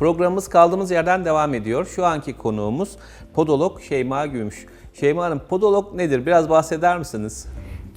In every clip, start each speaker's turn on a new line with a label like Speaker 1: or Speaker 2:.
Speaker 1: Programımız kaldığımız yerden devam ediyor. Şu anki konuğumuz podolog Şeyma Gümüş. Şeyma Hanım, podolog nedir? Biraz bahseder misiniz?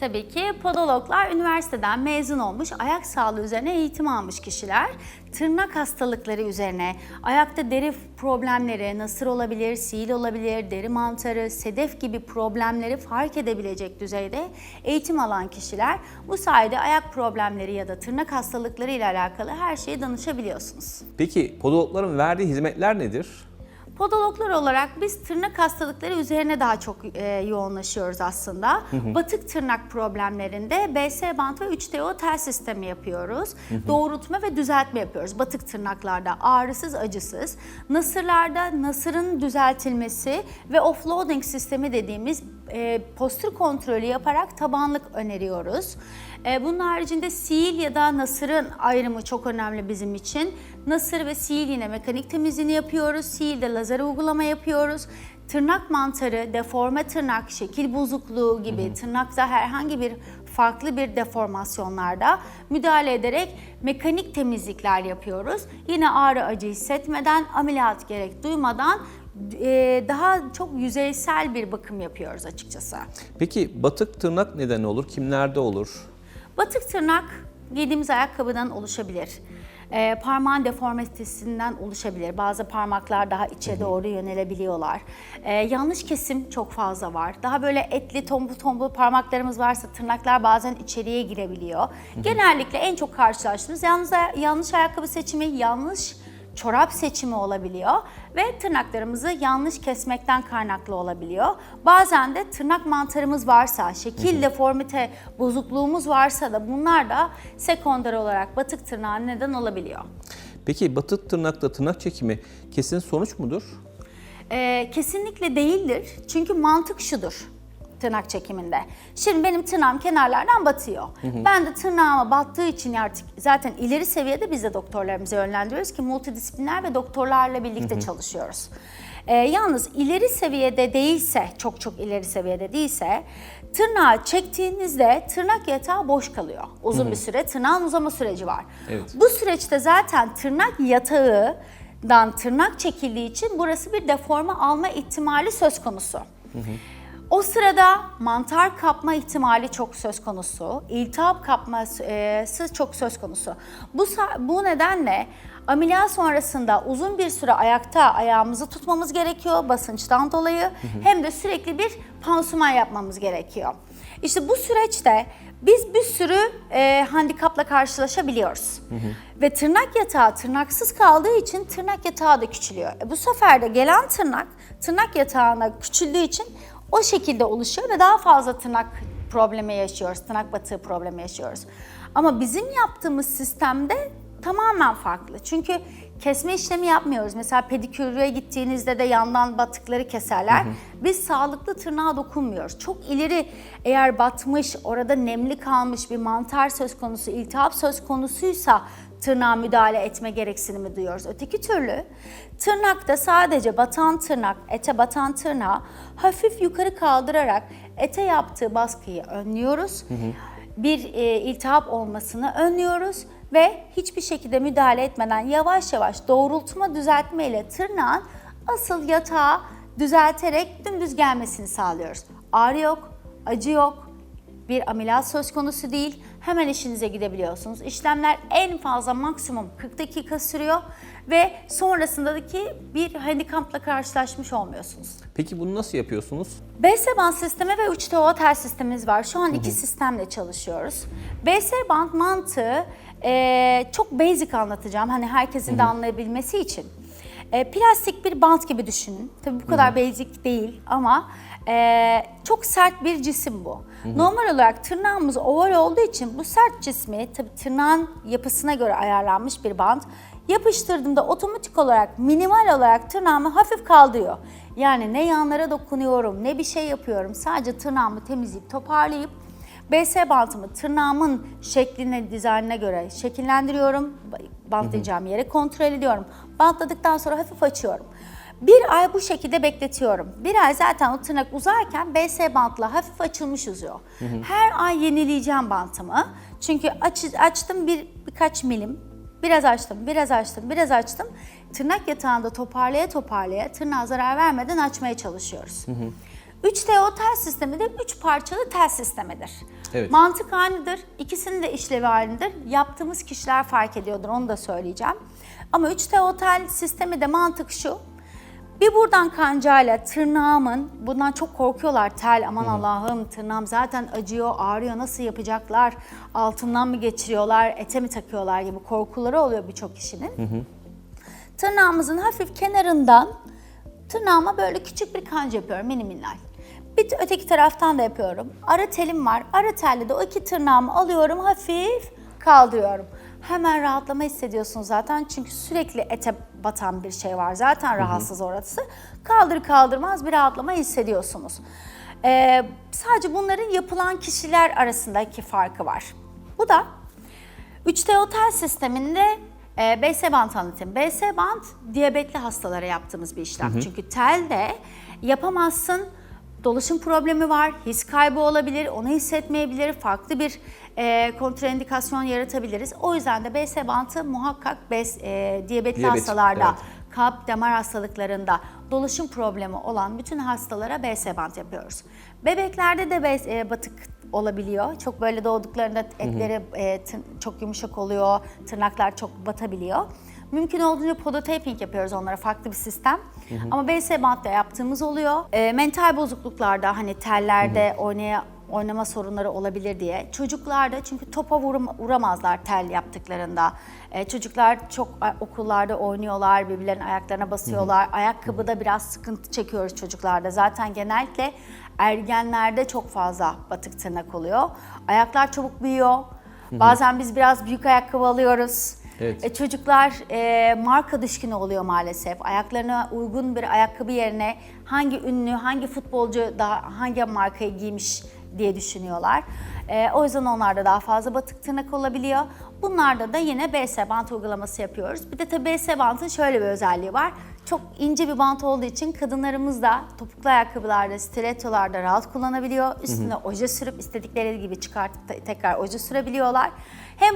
Speaker 2: Tabii ki podologlar üniversiteden mezun olmuş, ayak sağlığı üzerine eğitim almış kişiler. Tırnak hastalıkları üzerine, ayakta deri problemleri, nasır olabilir, sil olabilir, deri mantarı, sedef gibi problemleri fark edebilecek düzeyde eğitim alan kişiler. Bu sayede ayak problemleri ya da tırnak hastalıkları ile alakalı her şeye danışabiliyorsunuz.
Speaker 1: Peki podologların verdiği hizmetler nedir?
Speaker 2: Podologlar olarak biz tırnak hastalıkları üzerine daha çok yoğunlaşıyoruz aslında. Batık tırnak problemlerinde BS bant ve 3DO tel sistemi yapıyoruz. Doğrultma ve düzeltme yapıyoruz. Batık tırnaklarda ağrısız, acısız. Nasırlarda nasırın düzeltilmesi ve offloading sistemi dediğimiz postür kontrolü yaparak tabanlık öneriyoruz. Bunun haricinde sil ya da nasırın ayrımı çok önemli bizim için. Nasır ve sil yine mekanik temizliğini yapıyoruz. Sil'de lazer uygulama yapıyoruz. Tırnak mantarı, deforme tırnak, şekil bozukluğu gibi tırnakta herhangi bir farklı bir deformasyonlarda müdahale ederek mekanik temizlikler yapıyoruz. Yine ağrı acı hissetmeden, ameliyat gerek duymadan daha çok yüzeysel bir bakım yapıyoruz açıkçası.
Speaker 1: Peki batık tırnak neden olur? Kimlerde olur?
Speaker 2: Batık tırnak giydiğimiz ayakkabıdan oluşabilir. Parmağın deformitesinden oluşabilir. Bazı parmaklar daha içe doğru yönelebiliyorlar. Yanlış kesim çok fazla var. Daha böyle etli, tombul tombul parmaklarımız varsa tırnaklar bazen içeriye girebiliyor. Genellikle en çok karşılaştığımız yanlış ayakkabı seçimi, yanlış çorap seçimi olabiliyor ve tırnaklarımızı yanlış kesmekten kaynaklı olabiliyor. Bazen de tırnak mantarımız varsa, şekil deformite bozukluğumuz varsa da bunlar da sekonder olarak batık tırnağa neden olabiliyor.
Speaker 1: Peki batık tırnakta tırnak çekimi kesin sonuç mudur?
Speaker 2: Kesinlikle değildir. Çünkü mantık şudur tırnak çekiminde. Şimdi benim tırnağım kenarlardan batıyor. Ben de tırnağıma battığı için artık zaten ileri seviyede biz de doktorlarımızı yönlendiriyoruz ki multidisipliner ve doktorlarla birlikte çalışıyoruz. Yalnız ileri seviyede değilse, çok ileri seviyede değilse tırnağı çektiğinizde tırnak yatağı boş kalıyor. Uzun bir süre tırnağın uzama süreci var.
Speaker 1: Evet.
Speaker 2: Bu süreçte zaten tırnak yatağından tırnak çekildiği için burası bir deforme alma ihtimali söz konusu. O sırada mantar kapma ihtimali çok söz konusu, iltihap kapması çok söz konusu. Bu nedenle ameliyat sonrasında uzun bir süre ayakta ayağımızı tutmamız gerekiyor basınçtan dolayı. Hem de sürekli bir pansuman yapmamız gerekiyor. İşte bu süreçte biz bir sürü handikapla karşılaşabiliyoruz. Ve tırnak yatağı tırnaksız kaldığı için tırnak yatağı da küçülüyor. Bu sefer de gelen tırnak yatağına küçüldüğü için o şekilde oluşuyor ve daha fazla tırnak problemi yaşıyoruz, tırnak batığı problemi yaşıyoruz. Ama bizim yaptığımız sistemde tamamen farklı. Çünkü kesme işlemi yapmıyoruz. Mesela pediküre gittiğinizde de yandan batıkları keserler. Biz sağlıklı tırnağa dokunmuyoruz. Çok ileri eğer batmış, orada nemli kalmış bir mantar söz konusu, iltihap söz konusuysa tırnağa müdahale etme gereksinimi duyuyoruz. Öteki türlü tırnakta sadece batan tırnak, ete batan tırnağı hafif yukarı kaldırarak ete yaptığı baskıyı önlüyoruz. Bir iltihap olmasını önlüyoruz ve hiçbir şekilde müdahale etmeden yavaş yavaş doğrultma düzeltme ile tırnağın asıl yatağı düzelterek dümdüz gelmesini sağlıyoruz. Ağrı yok, acı yok. Bir ameliyat söz konusu değil. Hemen işinize gidebiliyorsunuz. İşlemler en fazla maksimum 40 dakika sürüyor ve sonrasındaki bir handikapla karşılaşmış olmuyorsunuz.
Speaker 1: Peki bunu nasıl yapıyorsunuz?
Speaker 2: BS band sistemi ve 3DO tel sistemimiz var. Şu an iki sistemle çalışıyoruz. BS band mantığı çok basic anlatacağım. Hani herkesin de anlayabilmesi için. Plastik bir bant gibi düşünün. Tabii bu kadar basic değil ama çok sert bir cisim bu. Normal olarak tırnağımız oval olduğu için bu sert cismi tabii tırnağın yapısına göre ayarlanmış bir bant. Yapıştırdığımda otomatik olarak minimal olarak tırnağımı hafif kaldırıyor. Yani ne yanlara dokunuyorum ne bir şey yapıyorum. Sadece tırnağımı temizleyip toparlayıp BS bantımı tırnağımın şekline, dizaynına göre şekillendiriyorum. Bantlayacağım yere kontrol ediyorum. Bantladıktan sonra hafif açıyorum. Bir ay bu şekilde bekletiyorum. Bir ay zaten o tırnak uzarken BS bantla hafif açılmış uzuyor. Her ay yenileyeceğim bantımı. Çünkü açtım birkaç milim. Biraz açtım, biraz açtım, biraz açtım. tırnak yatağında toparlaya tırnağa zarar vermeden açmaya çalışıyoruz. 3TO tel sistemi de 3 parçalı tel sistemidir.
Speaker 1: Evet.
Speaker 2: Mantık aynıdır. İkisinin de işlevi aynıdır. Yaptığımız kişiler fark ediyordur, onu da söyleyeceğim. Ama 3TO tel sistemi de mantık şu. Bir buradan kancayla tırnağımın, bundan çok korkuyorlar tel, aman Allah'ım tırnağım zaten acıyor, ağrıyor, nasıl yapacaklar, altından mı geçiriyorlar, ete mi takıyorlar gibi korkuları oluyor birçok kişinin. Tırnağımızın hafif kenarından tırnağıma böyle küçük bir kanca yapıyorum, mini minnal. Bir öteki taraftan da yapıyorum. Ara telim var, ara telle de o iki tırnağımı alıyorum, hafif kaldırıyorum. Hemen rahatlama hissediyorsunuz zaten çünkü sürekli ete batan bir şey var. Zaten rahatsız orası. Kaldır kaldırmaz bir rahatlama hissediyorsunuz. Sadece bunların yapılan kişiler arasındaki farkı var. Bu da 3TO tel sisteminde BS bant anlatayım. BS bant diyabetli hastalara yaptığımız bir işlem. Çünkü telde yapamazsın. Dolaşım problemi var, his kaybı olabilir, onu hissetmeyebilir, farklı bir kontraindikasyon yaratabiliriz. O yüzden de BS bantı muhakkak diyabetli hastalarda,
Speaker 1: evet.
Speaker 2: kalp damar hastalıklarında, dolaşım problemi olan bütün hastalara BS bant yapıyoruz. Bebeklerde de batık olabiliyor. Çok böyle doğduklarında etleri çok yumuşak oluyor, tırnaklar çok batabiliyor. Mümkün olduğunca podotaping yapıyoruz onlara, farklı bir sistem. Ama BS bantta yaptığımız oluyor. Mental bozukluklarda hani tellerde oynama sorunları olabilir diye. Çocuklarda çünkü topa vuramazlar tel yaptıklarında. Çocuklar çok okullarda oynuyorlar, birbirlerinin ayaklarına basıyorlar. Ayakkabıda biraz sıkıntı çekiyoruz çocuklarda. Zaten genellikle ergenlerde çok fazla batık tırnak oluyor. Ayaklar çabuk büyüyor. Bazen biz biraz büyük ayakkabı alıyoruz.
Speaker 1: Evet.
Speaker 2: Çocuklar marka düşkünü oluyor maalesef. Ayaklarına uygun bir ayakkabı yerine hangi ünlü, hangi futbolcu daha hangi markayı giymiş diye düşünüyorlar. O yüzden onlarda daha fazla batık tırnak olabiliyor. Bunlarda da yine BS bant uygulaması yapıyoruz. Bir de tabii BS bantın şöyle bir özelliği var. Çok ince bir bant olduğu için kadınlarımız da topuklu ayakkabılarda, stilettolarda rahat kullanabiliyor. Üstüne oje sürüp istedikleri gibi çıkartıp tekrar oje sürebiliyorlar. Hem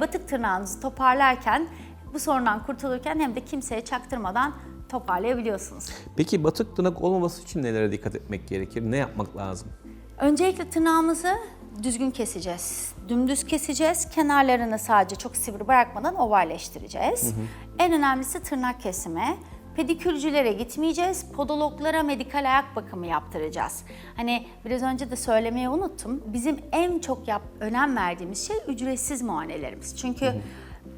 Speaker 2: batık tırnağınızı toparlarken, bu sorundan kurtulurken hem de kimseye çaktırmadan toparlayabiliyorsunuz.
Speaker 1: Peki batık tırnak olmaması için nelere dikkat etmek gerekir? Ne yapmak lazım?
Speaker 2: Öncelikle tırnağımızı düzgün keseceğiz. Dümdüz keseceğiz. Kenarlarını sadece çok sivri bırakmadan ovalleştireceğiz. En önemlisi tırnak kesimi. Pedikürcülere gitmeyeceğiz. Podologlara medikal ayak bakımı yaptıracağız. Hani biraz önce de söylemeyi unuttum. Bizim en çok önem verdiğimiz şey ücretsiz muayenelerimiz. Çünkü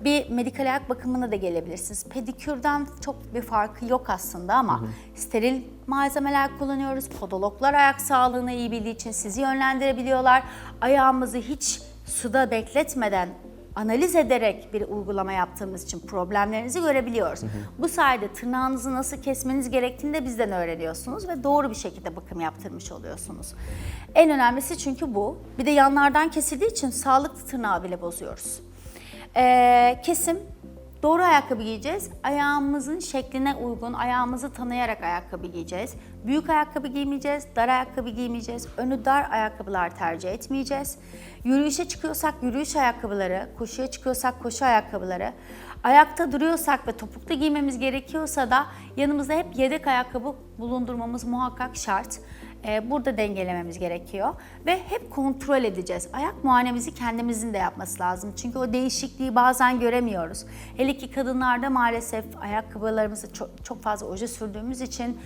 Speaker 2: bir medikal ayak bakımına da gelebilirsiniz. Pedikürden çok bir farkı yok aslında ama steril malzemeler kullanıyoruz. Podologlar ayak sağlığını iyi bildiği için sizi yönlendirebiliyorlar. Ayağımızı hiç suda bekletmeden analiz ederek bir uygulama yaptığımız için problemlerinizi görebiliyoruz. Bu sayede tırnağınızı nasıl kesmeniz gerektiğini de bizden öğreniyorsunuz ve doğru bir şekilde bakım yaptırmış oluyorsunuz. En önemlisi çünkü bu. Bir de yanlardan kesildiği için sağlıklı tırnağı bile bozuyoruz. Kesim, doğru ayakkabı giyeceğiz. Ayağımızın şekline uygun, ayağımızı tanıyarak ayakkabı giyeceğiz. Büyük ayakkabı giymeyeceğiz, dar ayakkabı giymeyeceğiz. Önü dar ayakkabılar tercih etmeyeceğiz. Yürüyüşe çıkıyorsak yürüyüş ayakkabıları, koşuya çıkıyorsak koşu ayakkabıları. Ayakta duruyorsak ve topuklu giymemiz gerekiyorsa da yanımızda hep yedek ayakkabı bulundurmamız muhakkak şart. Burada dengelememiz gerekiyor ve hep kontrol edeceğiz. Ayak muayenemizi kendimizin de yapması lazım. Çünkü o değişikliği bazen göremiyoruz. Hele ki kadınlarda maalesef ayakkabılarımızı çok fazla oje sürdüğümüz için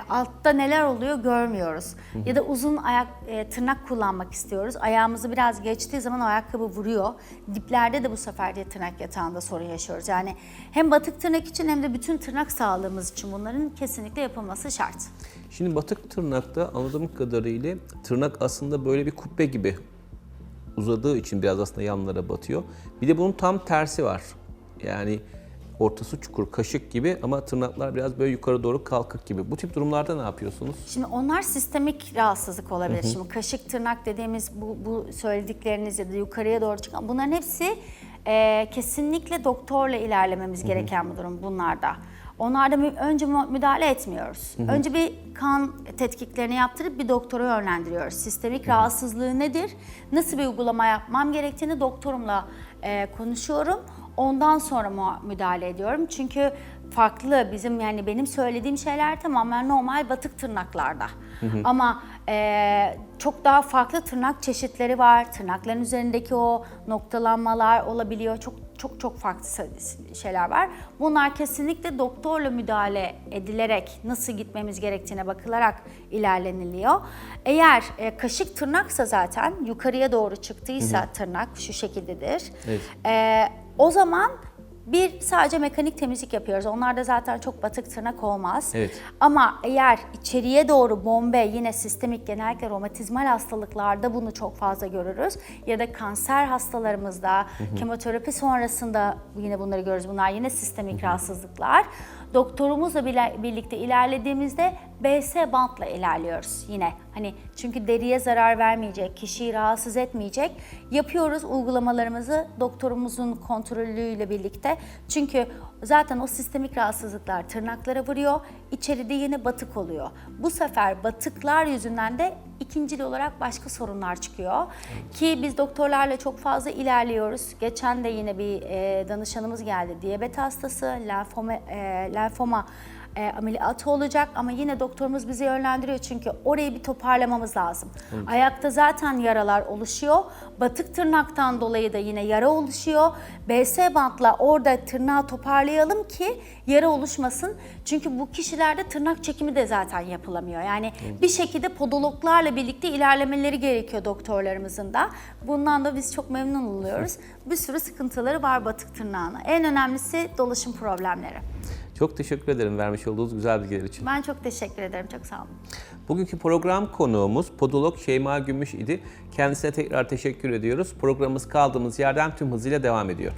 Speaker 2: altta neler oluyor görmüyoruz. Ya da uzun tırnak kullanmak istiyoruz. Ayağımızı biraz geçtiği zaman o ayakkabı vuruyor. Diplerde de bu sefer de tırnak yatağında sorun yaşıyoruz. Yani hem batık tırnak için hem de bütün tırnak sağlığımız için bunların kesinlikle yapılması şart.
Speaker 1: Şimdi batık tırnakta anladığım kadarıyla tırnak aslında böyle bir kubbe gibi uzadığı için biraz aslında yanlara batıyor. Bir de bunun tam tersi var. Yani ortası çukur, kaşık gibi ama tırnaklar biraz böyle yukarı doğru kalkık gibi. Bu tip durumlarda ne yapıyorsunuz?
Speaker 2: Şimdi onlar sistemik rahatsızlık olabilir. Şimdi kaşık tırnak dediğimiz bu söyledikleriniz ya da yukarıya doğru çıkan bunların hepsi kesinlikle doktorla ilerlememiz gereken bir durum bunlarda. Onlarda önce müdahale etmiyoruz. Önce bir kan tetkiklerini yaptırıp bir doktora yönlendiriyoruz. Sistemik rahatsızlığı nedir? Nasıl bir uygulama yapmam gerektiğini doktorumla konuşuyorum. Ondan sonra müdahale ediyorum. Çünkü farklı. Bizim yani benim söylediğim şeyler tamamen normal batık tırnaklarda. Ama çok daha farklı tırnak çeşitleri var. Tırnakların üzerindeki o noktalanmalar olabiliyor. Çok farklı şeyler var. Bunlar kesinlikle doktorla müdahale edilerek nasıl gitmemiz gerektiğine bakılarak ilerleniliyor. Eğer kaşık tırnaksa zaten yukarıya doğru çıktıysa tırnak şu şekildedir.
Speaker 1: Evet.
Speaker 2: O zaman sadece mekanik temizlik yapıyoruz. Onlar da zaten çok batık tırnak olmaz.
Speaker 1: Evet.
Speaker 2: Ama eğer içeriye doğru bombe, yine sistemik, genellikle romatizmal hastalıklarda bunu çok fazla görürüz. Ya da kanser hastalarımızda, kemoterapi sonrasında yine bunları görürüz. Bunlar yine sistemik rahatsızlıklar. Doktorumuzla birlikte ilerlediğimizde BS bantla ilerliyoruz yine. Hani çünkü deriye zarar vermeyecek, kişiyi rahatsız etmeyecek. Yapıyoruz uygulamalarımızı doktorumuzun kontrolüyle birlikte. Çünkü zaten o sistemik rahatsızlıklar tırnaklara vuruyor, içeride yine batık oluyor. Bu sefer batıklar yüzünden de ikincil olarak başka sorunlar çıkıyor. Ki biz doktorlarla çok fazla ilerliyoruz. Geçen de yine bir danışanımız geldi. Diyabet hastası, lenfoma ameliyatı olacak ama yine doktorumuz bizi yönlendiriyor çünkü orayı bir toparlamamız lazım. Ayakta zaten yaralar oluşuyor. Batık tırnaktan dolayı da yine yara oluşuyor. BS bantla orada tırnağı toparlayalım ki yara oluşmasın. Çünkü bu kişilerde tırnak çekimi de zaten yapılamıyor. Yani bir şekilde podologlarla birlikte ilerlemeleri gerekiyor doktorlarımızın da. Bundan da biz çok memnun oluyoruz. Bir sürü sıkıntıları var batık tırnağına. En önemlisi dolaşım problemleri.
Speaker 1: Çok teşekkür ederim vermiş olduğunuz güzel bilgiler için.
Speaker 2: Ben çok teşekkür ederim. Çok sağ olun.
Speaker 1: Bugünkü program konuğumuz podolog Şeyma Gümüş idi. Kendisine tekrar teşekkür ediyoruz. Programımız kaldığımız yerden tüm hızıyla devam ediyor.